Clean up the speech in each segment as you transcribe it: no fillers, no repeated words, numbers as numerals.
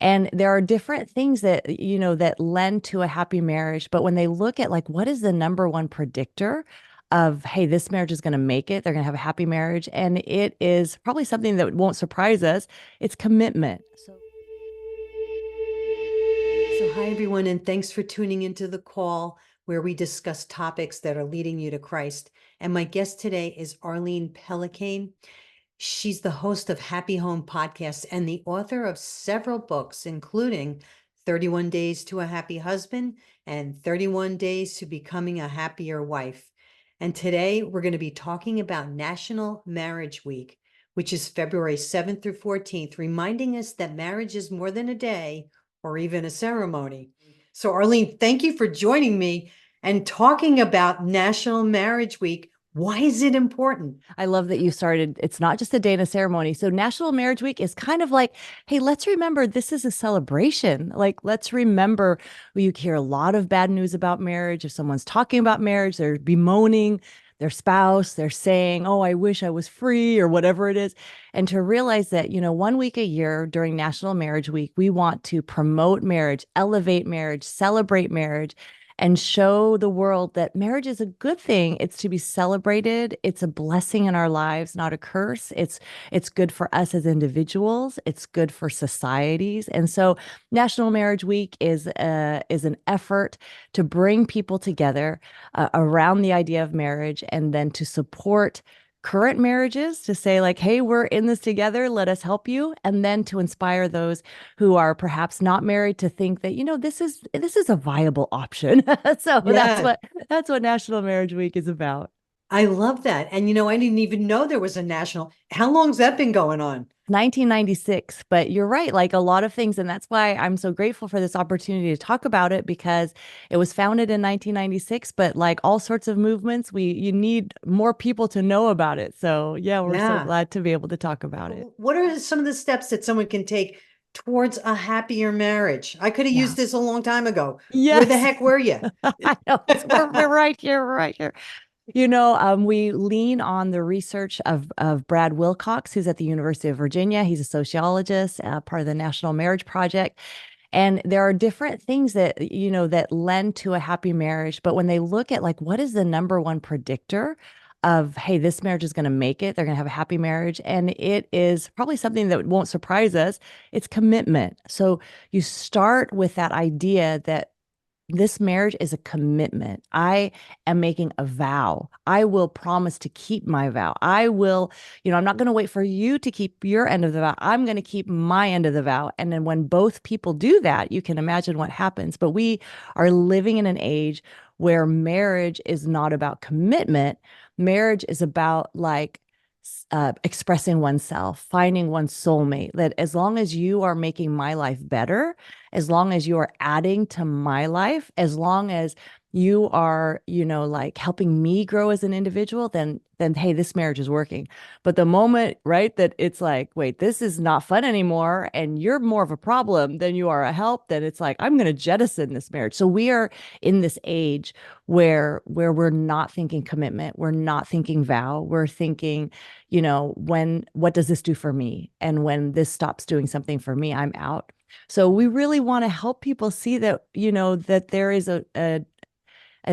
And there are different things that, that lend to a happy marriage. But when they look at like, what is the number one predictor of, hey, this marriage is going to make it, they're going to have a happy marriage. And it is probably something that won't surprise us. It's commitment. So, hi everyone, and thanks for tuning into the call where we discuss topics that are leading you to Christ. And my guest today is Arlene Pellicane. She's the host of Happy Home Podcast and the author of several books, including 31 Days to a Happy Husband and 31 Days to Becoming a Happier Wife. And today we're going to be talking about National Marriage Week, which is February 7th through 14th, reminding us that marriage is more than a day or even a ceremony. So, Arlene, thank you for joining me and talking about National Marriage Week. Why is it important? I love that you started. It's not just a day and a ceremony. So, National Marriage Week is kind of like, hey, let's remember this is a celebration. Like, let's remember you hear a lot of bad news about marriage. If someone's talking about marriage, they're bemoaning their spouse, they're saying, oh, I wish I was free or whatever it is. And to realize that, 1 week a year during National Marriage Week, we want to promote marriage, elevate marriage, celebrate marriage, and show the world that marriage is a good thing. It's to be celebrated. It's a blessing in our lives, not a curse. It's good for us as individuals. It's good for societies. And so National Marriage Week is an effort to bring people together around the idea of marriage and then to support current marriages to say like, hey, we're in this together, let us help you, and then to inspire those who are perhaps not married to think that, this is a viable option. So Yeah, that's what National Marriage Week is about. I love that. And I didn't even know there was a national. How long's that been going on? 1996, but you're right, like a lot of things. And that's why I'm so grateful for this opportunity to talk about it because it was founded in 1996, but like all sorts of movements, you need more people to know about it. So yeah, we're so Yeah. glad to be able to talk about it. What are some of the steps that someone can take towards a happier marriage? I could have Yeah. used this a long time ago. Where the Yes. heck were you? I know. We're right here. We're right here. We lean on the research of Brad Wilcox, who's at the University of Virginia. He's a sociologist, part of the National Marriage Project. And there are different things that, that lend to a happy marriage. But when they look at like, what is the number one predictor of, hey, this marriage is going to make it, they're going to have a happy marriage. And it is probably something that won't surprise us. It's commitment. So you start with that idea that this marriage is a commitment. I am making a vow. I will promise to keep my vow. I will, I'm not going to wait for you to keep your end of the vow. I'm going to keep my end of the vow. And then when both people do that, you can imagine what happens. But we are living in an age where marriage is not about commitment. Marriage is about like, expressing oneself, finding one's soulmate. That as long as you are making my life better, as long as you are adding to my life, as long as you are, like helping me grow as an individual, then hey, this marriage is working. But the moment, right, that it's like, wait, this is not fun anymore, and you're more of a problem than you are a help, then it's like, I'm gonna jettison this marriage. So we are in this age where we're not thinking commitment, we're not thinking vow, we're thinking, when what does this do for me? And when this stops doing something for me, I'm out. So we really want to help people see that, that there is a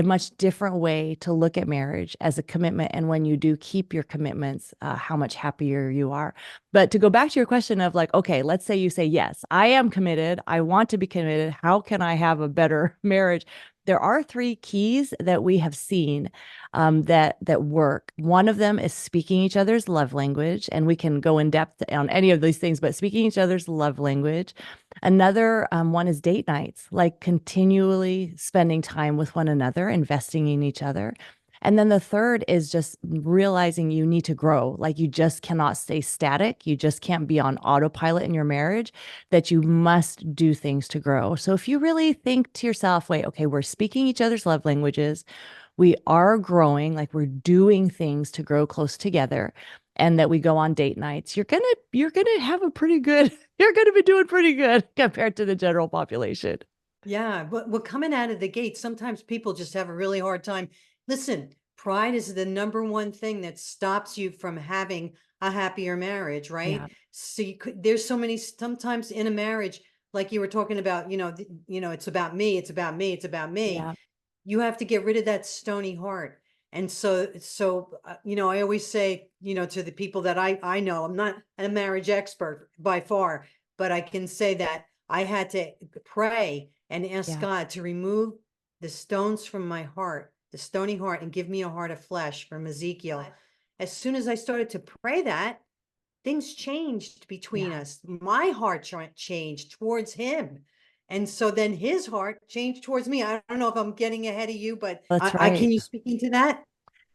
much different way to look at marriage as a commitment. And when you do keep your commitments, how much happier you are. But to go back to your question of like, okay, let's say you say, yes, I am committed. I want to be committed. How can I have a better marriage? There are three keys that we have seen that work. One of them is speaking each other's love language, and we can go in depth on any of these things. But speaking each other's love language. Another one is date nights, like continually spending time with one another, investing in each other. And then the third is just realizing you need to grow. Like you just cannot stay static. You just can't be on autopilot in your marriage, that you must do things to grow. So if you really think to yourself, wait, okay, we're speaking each other's love languages, we are growing, like we're doing things to grow close together, and that we go on date nights, you're gonna have a pretty good, you're gonna be doing pretty good compared to the general population. Yeah, but we're coming out of the gate. Sometimes people just have a really hard time. Listen, pride is the number one thing that stops you from having a happier marriage, right? Yeah. So there's so many sometimes in a marriage, like you were talking about, it's about me, it's about me, it's about me. Yeah. You have to get rid of that stony heart. And I always say, to the people that I know, I'm not a marriage expert by far, but I can say that I had to pray and ask Yeah. God to remove the stones from my heart, the stony heart, and give me a heart of flesh from Ezekiel. Right. As soon as I started to pray that, things changed between Yeah. us. My heart changed towards him. And so then his heart changed towards me. I don't know if I'm getting ahead of you, but That's I can right. you speak into that?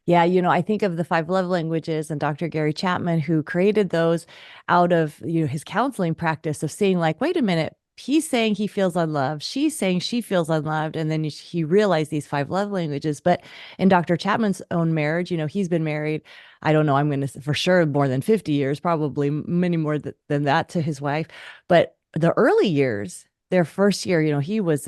Yeah, I think of the five love languages and Dr. Gary Chapman, who created those out of, his counseling practice of seeing like, wait a minute, he's saying he feels unloved. She's saying she feels unloved. And then he realized these five love languages. But in Dr. Chapman's own marriage, he's been married, I don't know, I'm going to for sure more than 50 years, probably many more than that to his wife. But the early years, their first year, he was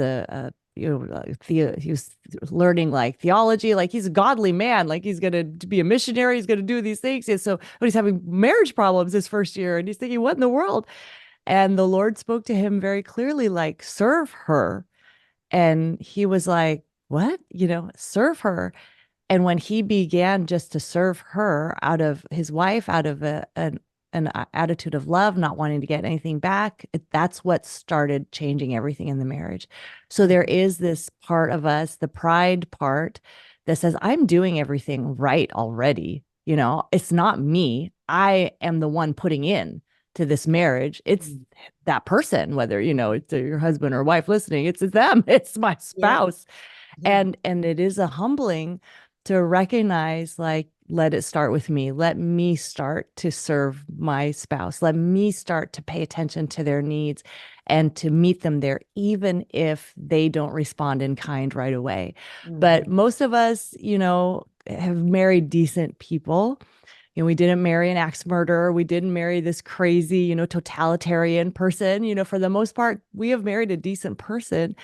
he was learning like theology, like he's a godly man, like he's going to be a missionary, he's going to do these things. And so, but he's having marriage problems his first year, and he's thinking, what in the world? And the Lord spoke to him very clearly, like, serve her. And he was like, what? Serve her. And when he began just to serve her out of his wife, out of an attitude of love, not wanting to get anything back, that's what started changing everything in the marriage. So there Mhm. is this part of us, the pride part, that says, I'm doing everything right already. It's not me. I am the one putting in to this marriage. It's Mm. that person, whether, it's your husband or wife listening, it's them, it's my Yeah. spouse. Yeah. And it is a humbling to recognize, like, let it start with me. Let me start to serve my spouse. Let me start to pay attention to their needs and to meet them there, even if they don't respond in kind right away. But Mhm. most of us, have married decent people. We didn't marry an axe murderer. We didn't marry this crazy, totalitarian person. For the most part, we have married a decent person.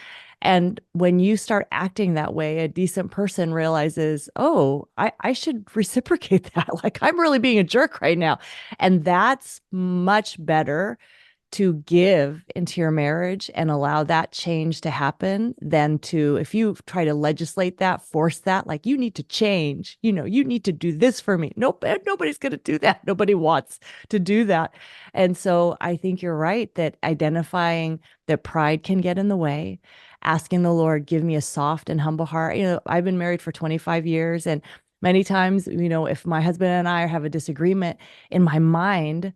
And when you start acting that way, a decent person realizes, oh, I should reciprocate that. Like, I'm really being a jerk right now. And that's much better to give into your marriage and allow that change to happen than to, if you try to legislate that, force that, like, you need to change, you need to do this for me. Nope, nobody's going to do that. Nobody wants to do that. And so I think you're right that identifying that pride can get in the way, asking the Lord, give me a soft and humble heart. I've been married for 25 years, and many times, if my husband and I have a disagreement, in my mind,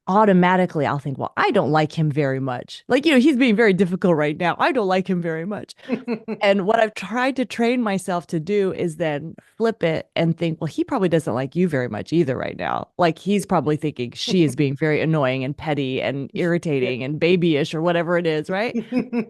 automatically I'll think, well, I don't like him very much. Like, he's being very difficult right now. I don't like him very much. And what I've tried to train myself to do is then flip it and think, well, he probably doesn't like you very much either right now. Like, he's probably thinking she is being very annoying and petty and Yeah. irritating and babyish or whatever it is, right?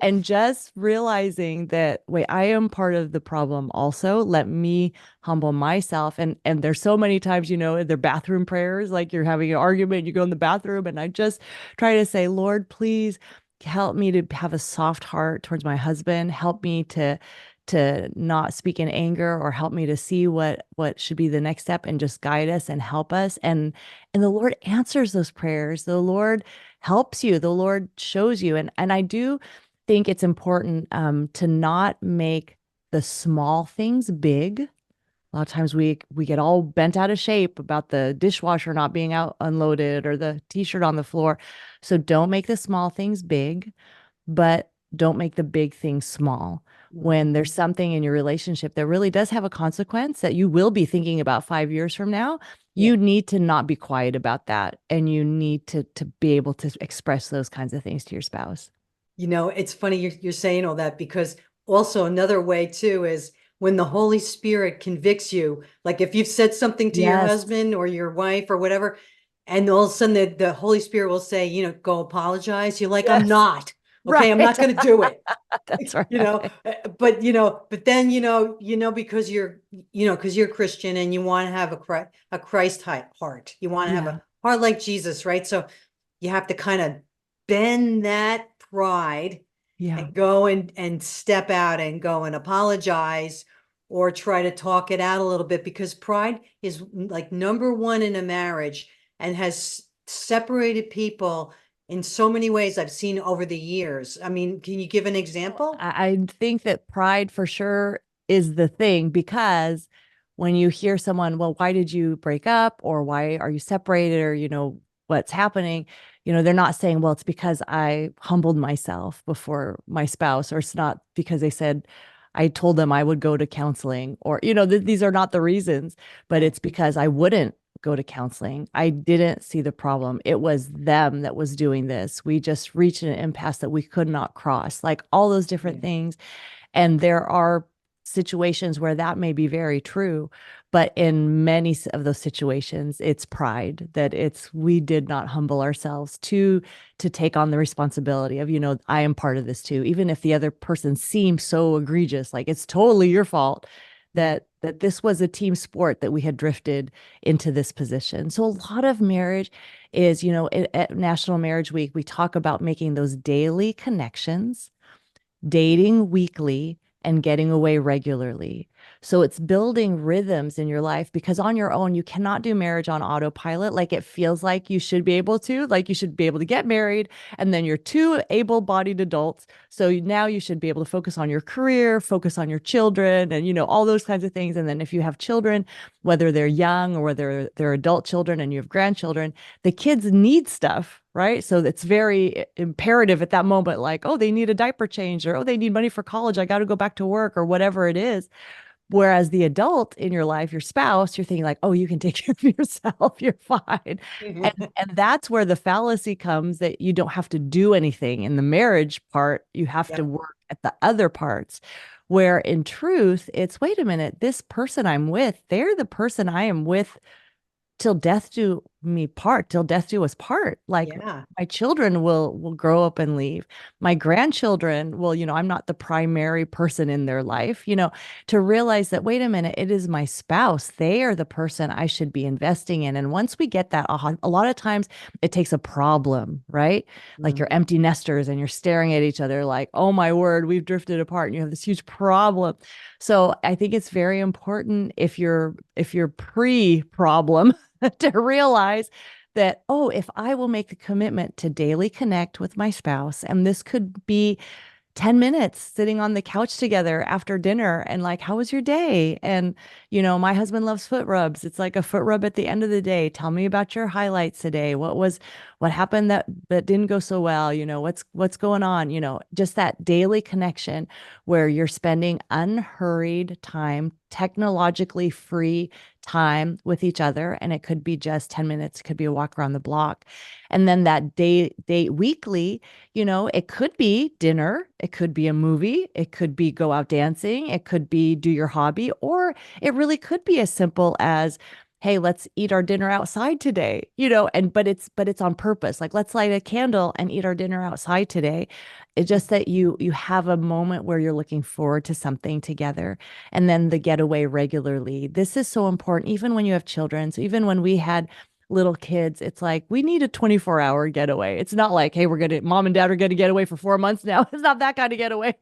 And just realizing that, wait, I am part of the problem also. Let me humble myself. And there's so many times, their bathroom prayers, like you're having an argument, you go in the bathroom, and I just try to say, Lord, please help me to have a soft heart towards my husband. Help me to not speak in anger, or help me to see what should be the next step, and just guide us and help us. And the Lord answers those prayers. The Lord helps you. The Lord shows you. And I do think it's important to not make the small things big. A lot of times we get all bent out of shape about the dishwasher not being out unloaded or the t-shirt on the floor. So don't make the small things big, but don't make the big things small. When Mhm. there's something in your relationship that really does have a consequence that you will be thinking about 5 years from now, Yeah. you need to not be quiet about that. And you need to be able to express those kinds of things to your spouse. It's funny you're saying all that, because also another way too is when the Holy Spirit convicts you, like if you've said something to your Yes. husband or your wife or whatever, and all of a sudden the Holy Spirit will say, go apologize. You're like, I'm Yes. not. Okay, I'm Right. not going to do it. That's you know right. but then because you're Christian and you want to have a Christ heart, you want to have a Yeah. heart like Jesus, right? So you have to kind of bend that pride Yeah. and go and step out and go and apologize, or try to talk it out a little bit, because pride is like number one in a marriage and has separated people in so many ways I've seen over the years. I mean, can you give an example? I think that pride for sure is the thing because when you hear someone, well, why did you break up or why are you separated or, what's happening? They're not saying, well, it's because I humbled myself before my spouse, or it's not because they said, I told them I would go to counseling, or, these are not the reasons, but Right. it's because I wouldn't go to counseling. I didn't see the problem. It was them that was doing this. We just reached an impasse that we could not cross, like all those different Yeah. things. And there are situations where that may be very true, but in many of those situations, it's pride that it's we did not humble ourselves to take on the responsibility of, I am part of this too, even if the other person seems so egregious, like it's totally your fault Yeah. that this was a team sport that we had drifted into this position. So a lot of marriage is, at National Marriage Week, we talk about making those daily connections, dating weekly, and getting away regularly. So it's building rhythms in your life because on your own, you cannot do marriage on autopilot. Like it feels like you should be able to, like you should be able to get married and then you're two able-bodied adults. So now you should be able to focus on your career, focus on your children and, all those kinds of things. And then if you have children, whether they're young or whether they're adult children and you have grandchildren, the kids need stuff, right? So it's very imperative at that moment, like, oh, they need a diaper change or, oh, they need money for college. I got to go back to work or whatever it is. Whereas the adult in your life, your spouse, you're thinking like, oh, you can take care of yourself. You're fine. And that's where the fallacy comes that you don't have to do anything in the marriage part. You have to Yep. work at the other parts. Where in truth, it's wait a minute, this person I'm with, they're the person I am with till death do me part, till death do us part. Like Yeah. my children will grow up and leave. My grandchildren will, I'm not the primary person in their life, to realize that, wait a minute, it is my spouse. They are the person I should be investing in. And once we get that, a lot of times it takes a problem, right? Like you're Mhm. empty nesters and you're staring at each other like, oh my word, we've drifted apart and you have this huge problem. So I think it's very important if you're pre-problem to realize that, oh, if I will make the commitment to daily connect with my spouse, and this could be 10 minutes sitting on the couch together after dinner and like, how was your day? And, my husband loves foot rubs. It's like a foot rub at the end of the day. Tell me about your highlights today. What happened that didn't go so well? What's going on? Just that daily connection where you're spending unhurried time, technologically free time with each other. And it could be just 10 minutes, it could be a walk around the block. And then that date weekly, it could be dinner, it could be a movie, it could be go out dancing, it could be do your hobby, or it really could be as simple as, hey, let's eat our dinner outside today, and but it's on purpose. Like let's light a candle and eat our dinner outside today. It's just that you have a moment where you're looking forward to something together. And then the getaway regularly. This is so important, even when you have children. So even when we had little kids, it's like we need a 24-hour getaway. It's not like, hey, mom and dad are gonna get away for 4 months now. It's not that kind of getaway,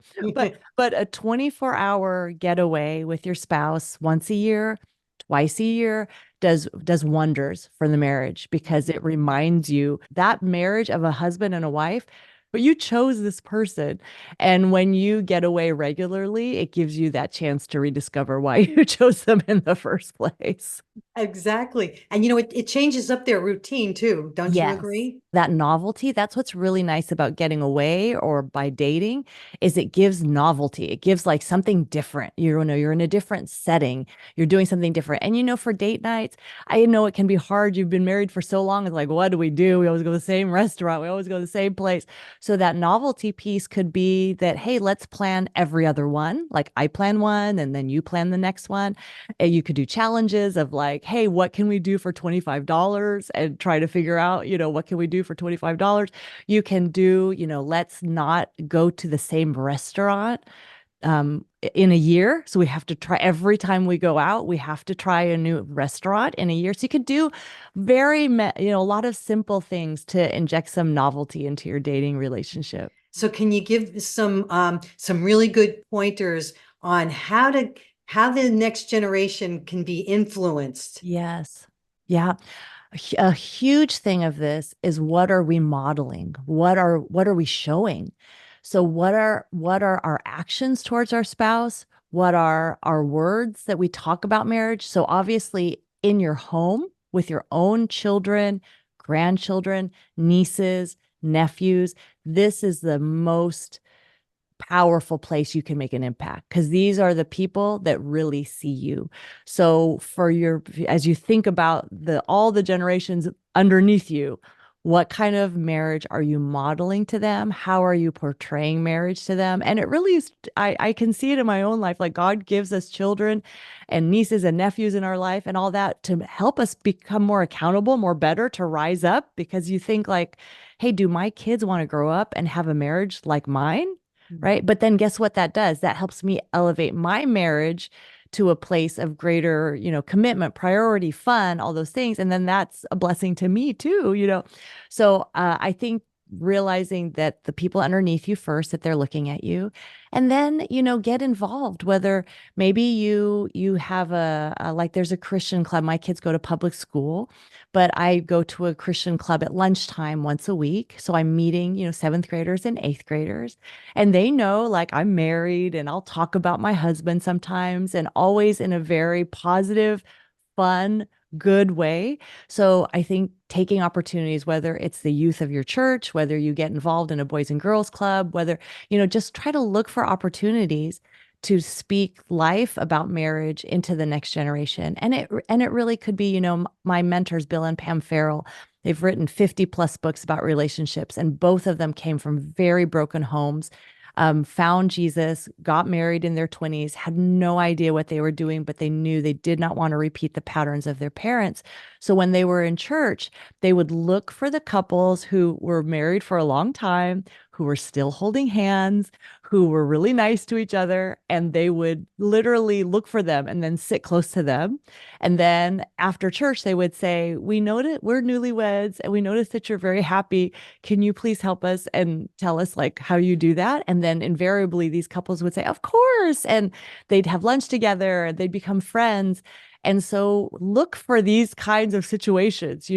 but a 24-hour getaway with your spouse once a year, twice a year does wonders for the marriage because it reminds you that marriage of a husband and a wife, but you chose this person. And when you get away regularly, it gives you that chance to rediscover why you chose them in the first place. Exactly. And it changes up their routine too. Don't you Yes. agree? That novelty, that's what's really nice about getting away or by dating is it gives novelty. It gives like something different. You're in a different setting. You're doing something different. And for date nights, I know it can be hard. You've been married for so long. It's like, what do we do? We always go to the same restaurant. We always go to the same place. So that novelty piece could be that, hey, let's plan every other one. Like I plan one and then you plan the next one. And you could do challenges of like, hey, what can we do for $25 and try to figure out, what can we do for $25? You can do, let's not go to the same restaurant in a year. So we have to try every time we go out, we have to try a new restaurant in a year. So you could do a lot of simple things to inject some novelty into your dating relationship. So can you give some really good pointers on how the next generation can be influenced? Yes. Yeah. A huge thing of this is what are we modeling? What are we showing? So what are our actions towards our spouse? What are our words that we talk about marriage? So obviously in your home with your own children, grandchildren, nieces, nephews, this is the most powerful place you can make an impact because these are the people that really see you. So for your as you think about the all the generations underneath you, what kind of marriage are you modeling to them? How are you portraying marriage to them? And it really is, I can see it in my own life. Like God gives us children and nieces and nephews in our life and all that to help us become more accountable, more better, to rise up because you think like, hey, do my kids want to grow up and have a marriage like mine? Right. But then guess what that does? That helps me elevate my marriage to a place of greater, commitment, priority, fun, all those things. And then that's a blessing to me too. So I think realizing that the people underneath you first, that they're looking at you, and then, get involved, whether maybe you have like there's a Christian club. My kids go to public school, but I go to a Christian club at lunchtime once a week. So I'm meeting, seventh graders and eighth graders. And they know like I'm married and I'll talk about my husband sometimes and always in a very positive, fun, good way. So I think taking opportunities, whether it's the youth of your church, whether you get involved in a boys and girls club, whether, just try to look for opportunities to speak life about marriage into the next generation. And it really could be, my mentors, Bill and Pam Farrell, they've written 50 plus books about relationships, and both of them came from very broken homes, found Jesus, got married in their 20s, had no idea what they were doing, but they knew they did not want to repeat the patterns of their parents. So when they were in church, they would look for the couples who were married for a long time, who were still holding hands, who were really nice to each other, and they would literally look for them and then sit close to them. And then after church, they would say, "We noticed we're newlyweds and we noticed that you're very happy. Can you please help us and tell us like how you do that?" And then invariably these couples would say, "Of course." And they'd have lunch together and they'd become friends. And so look for these kinds of situations,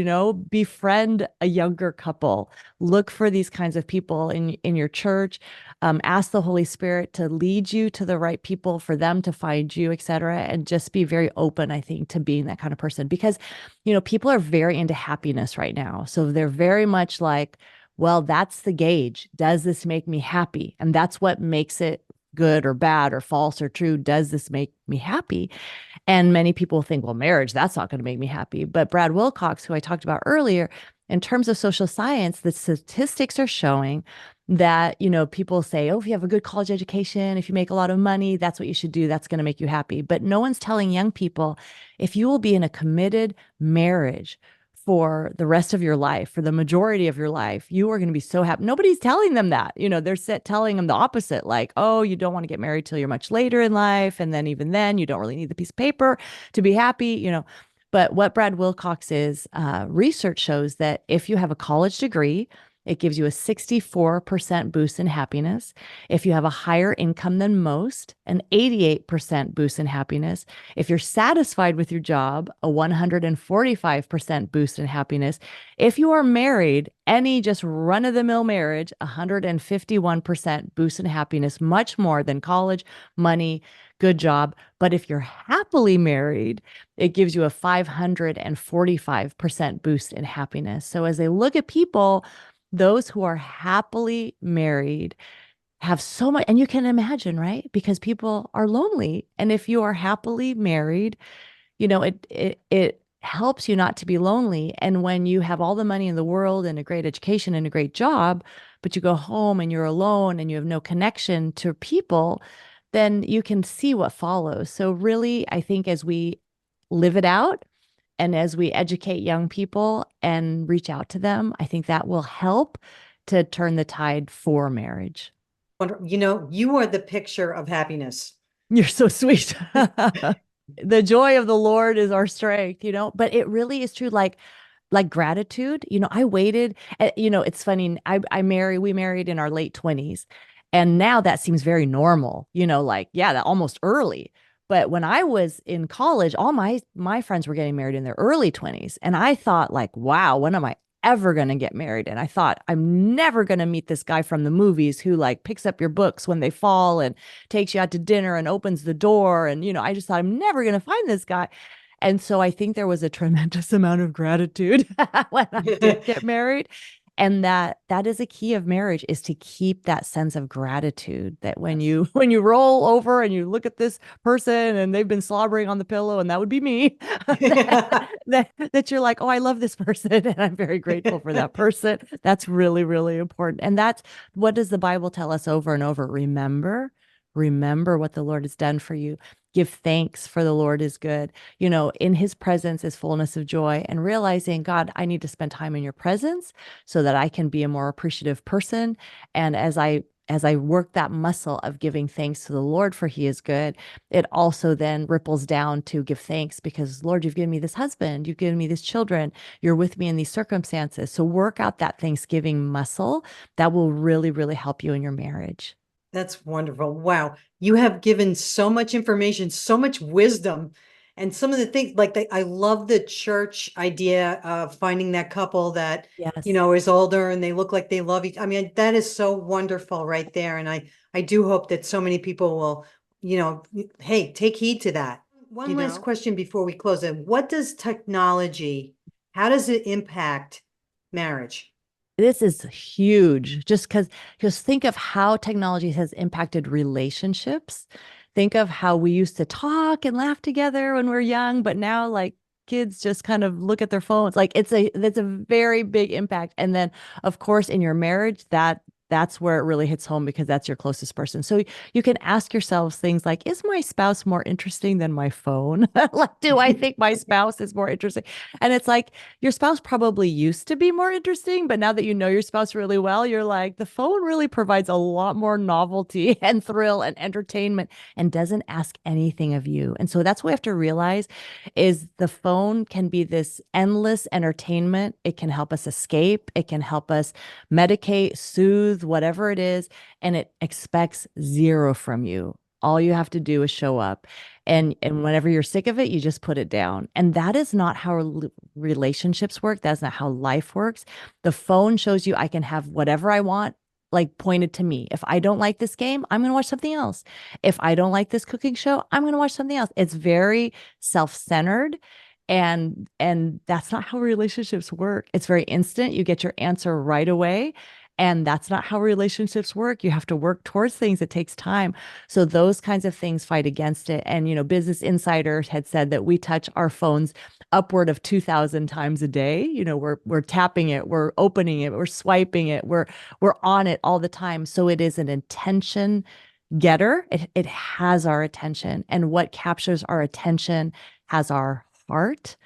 befriend a younger couple, look for these kinds of people in your church, ask the Holy Spirit to lead you to the right people for them to find you, et cetera. And just be very open, I think, to being that kind of person because, people are very into happiness right now. So they're very much like, well, that's the gauge. Does this make me happy? And that's what makes it good or bad or false or true. Does this make me happy? And many people think, well, marriage, that's not going to make me happy. But Brad Wilcox, who I talked about earlier, in terms of social science, the statistics are showing that, people say, oh, if you have a good college education, if you make a lot of money, that's what you should do. That's going to make you happy. But no one's telling young people if you will be in a committed marriage for the rest of your life, for the majority of your life, you are going to be so happy. Nobody's telling them that. They're telling them the opposite, like, oh, you don't want to get married till you're much later in life. And then even then, you don't really need the piece of paper to be happy. But what Brad Wilcox is, research shows that if you have a college degree, it gives you a 64% boost in happiness. If you have a higher income than most, an 88% boost in happiness. If you're satisfied with your job, a 145% boost in happiness. If you are married, any just run-of-the-mill marriage, 151% boost in happiness, much more than college, money, good job. But if you're happily married, it gives you a 545% boost in happiness. So as they look at people, those who are happily married have so much, and you can imagine, right? Because people are lonely. And if you are happily married, it helps you not to be lonely. And when you have all the money in the world and a great education and a great job, but you go home and you're alone and you have no connection to people, then you can see what follows. So really, I think as we live it out, and as we educate young people and reach out to them, I think that will help to turn the tide for marriage. You are the picture of happiness. You're so sweet. The joy of the Lord is our strength, but it really is true. Like gratitude, I waited, it's funny. We married in our late 20s. And now that seems very normal, like, yeah, that almost early. But when I was in college, all my friends were getting married in their early 20s. And I thought like, wow, when am I ever going to get married? And I thought I'm never going to meet this guy from the movies who like picks up your books when they fall and takes you out to dinner and opens the door. And, I just thought I'm never going to find this guy. And so I think there was a tremendous amount of gratitude when I did get married. And that is a key of marriage, is to keep that sense of gratitude, that when Yes. you when you roll over and you look at this person and they've been slobbering on the pillow, and that would be me, that you're like, oh, I love this person and I'm very grateful for that person. That's really, really important. And that's, what does the Bible tell us over and over? Remember what the Lord has done for you. Give thanks, for the Lord is good. In his presence is fullness of joy, and realizing, God, I need to spend time in your presence so that I can be a more appreciative person. And as I work that muscle of giving thanks to the Lord, for he is good, it also then ripples down to give thanks because, Lord, you've given me this husband, you've given me these children, you're with me in these circumstances. So work out that Thanksgiving muscle. That will really, really help you in your marriage. That's wonderful. Wow. You have given so much information, so much wisdom, and some of the things like I love the church idea of finding that couple that, Yes. is older and they look like they love each. I mean, that is so wonderful right there. And I do hope that so many people will, hey, take heed to that. One last question before we close it. What does technology, how does it impact marriage? This is huge, just because think of how technology has impacted relationships. Think of how we used to talk and laugh together when we are young, but now like kids just kind of look at their phones. Like that's a very big impact. And then of course in your marriage, that's where it really hits home, because that's your closest person. So you can ask yourselves things like, is my spouse more interesting than my phone? Like, do I think my spouse is more interesting? And it's like, your spouse probably used to be more interesting, but now that you know your spouse really well, you're like, the phone really provides a lot more novelty and thrill and entertainment and doesn't ask anything of you. And so that's what we have to realize, is the phone can be this endless entertainment. It can help us escape. It can help us medicate, soothe, whatever it is, and it expects zero from you. All you have to do is show up. And whenever you're sick of it, you just put it down. And that is not how relationships work. That's not how life works. The phone shows you I can have whatever I want, like pointed to me. If I don't like this game, I'm going to watch something else. If I don't like this cooking show, I'm going to watch something else. It's very self-centered, and that's not how relationships work. It's very instant. You get your answer right away. And that's not how relationships work. You have to work towards things. It takes time. So those kinds of things fight against it. And, Business Insider had said that we touch our phones upward of 2,000 times a day. We're tapping it, we're opening it, we're swiping it, we're on it all the time. So it is an attention getter. It has our attention. And what captures our attention has our heart.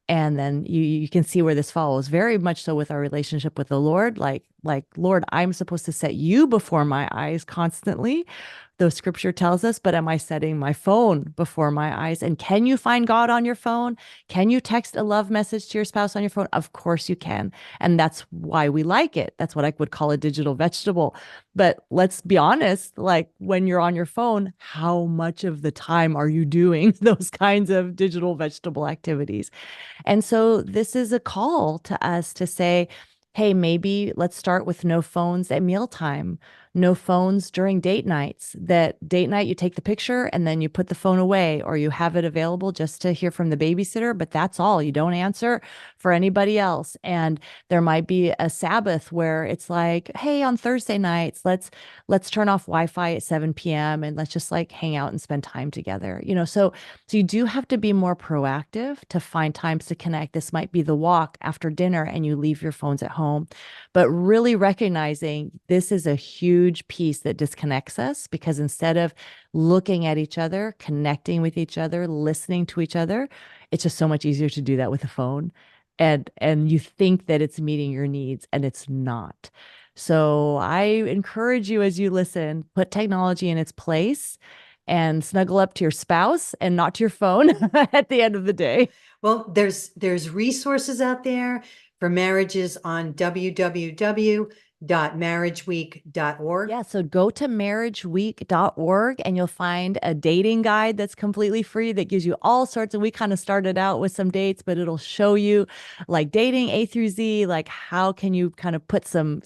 And then you can see where this follows, very much so with our relationship with the Lord. Like Lord, I'm supposed to set you before my eyes constantly, though scripture tells us, but am I setting my phone before my eyes? And can you find God on your phone? Can you text a love message to your spouse on your phone? Of course you can. And that's why we like it. That's what I would call a digital vegetable. But let's be honest, like when you're on your phone, how much of the time are you doing those kinds of digital vegetable activities? And so this is a call to us to say, hey, maybe let's start with no phones at mealtime, no phones during date nights. That date night, you take the picture and then you put the phone away, or you have it available just to hear from the babysitter, but that's all. You don't answer for anybody else. And there might be a Sabbath where it's like, hey, on Thursday nights, let's turn off Wi-Fi at 7 p.m. and let's just like hang out and spend time together. So you do have to be more proactive to find times to connect. This might be the walk after dinner and you leave your phones at home, but really recognizing this is a huge piece that disconnects us, because instead of looking at each other, connecting with each other, listening to each other, it's just so much easier to do that with a phone. And you think that it's meeting your needs, and it's not. So I encourage you, as you listen, put technology in its place and snuggle up to your spouse and not to your phone at the end of the day. Well, there's resources out there for marriages on www www.marriageweek.org. Yeah, so go to marriageweek.org and you'll find a dating guide that's completely free that gives you all sorts of, we kind of started out with some dates, but it'll show you like dating A through Z, like how can you kind of put some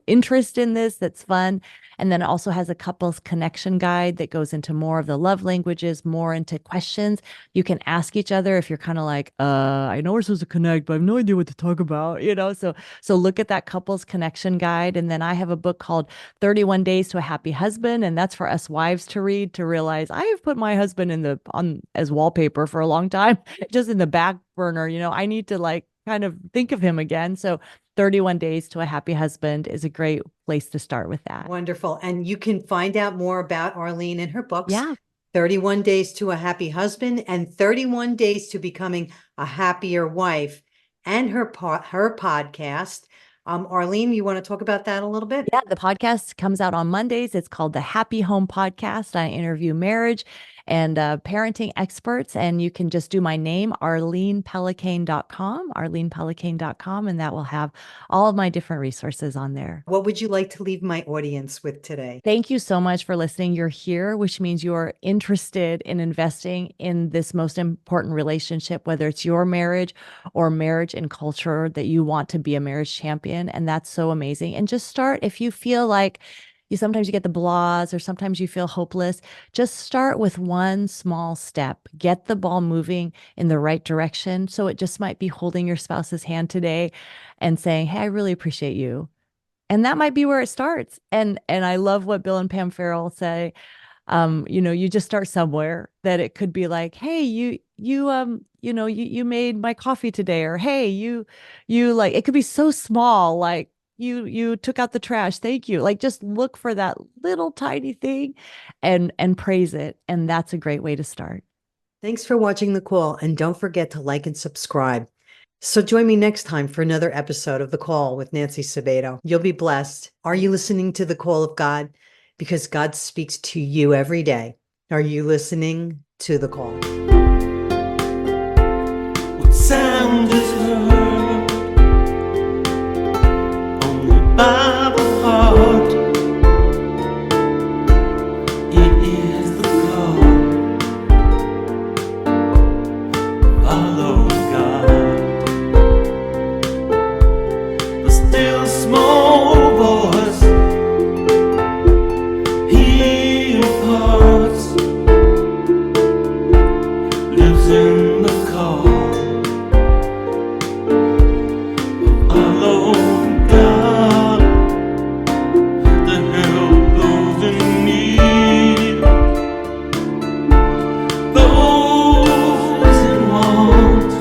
interest in this that's fun. And then it also has a couples connection guide that goes into more of the love languages, more into questions you can ask each other if you're kind of like, I know we're supposed to connect, but I have no idea what to talk about, you know? So look at that couples connection guide. And then I have a book called 31 Days to a Happy Husband. And that's for us wives to read to realize I have put my husband on as wallpaper for a long time, just in the back burner. You know, I need to like kind of think of him again. So 31 Days to a Happy Husband is a great place to start with that. Wonderful. And you can find out more about Arlene in her books. Yeah. 31 Days to a Happy Husband and 31 Days to Becoming a Happier Wife, and her podcast. Arlene, you want to talk about that a little bit? Yeah, the podcast comes out on Mondays. It's called the Happy Home Podcast. I interview marriage and parenting experts, and you can just do my name, arlenepellicane.com, and that will have all of my different resources on there. What would you like to leave my audience with today? Thank you so much for listening. You're here, which means you're interested in investing in this most important relationship, whether it's your marriage or marriage and culture, that you want to be a marriage champion. And that's so amazing. And just start if you feel like sometimes you get the blahs or sometimes you feel hopeless, just start with one small step. Get the ball moving in the right direction. So it just might be holding your spouse's hand today and saying, hey, I really appreciate you. And that might be where it starts. And I love what Bill and Pam Farrell say. You just start somewhere, that it could be like, hey, you made my coffee today, or hey, you like, it could be so small, like you took out the trash. Thank you. Like, just look for that little tiny thing and praise it. And that's a great way to start. Thanks for watching The Call, and don't forget to like and subscribe. So join me next time for another episode of The Call with Nancy Sabato. You'll be blessed. Are you listening to the call of God? Because God speaks to you every day. Are you listening to The Call? What sound is heard only by the heart? It is the call. Follow God. The still small voice He imparts lives in the call. Follow God to help those in need, those in want,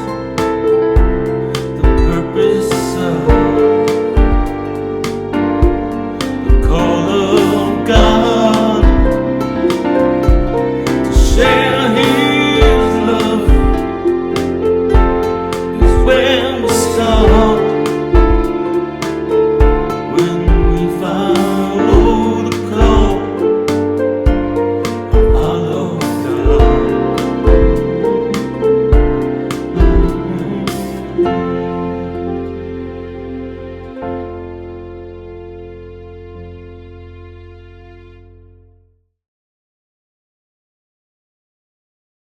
the purpose of the call of God to share His love is where we start.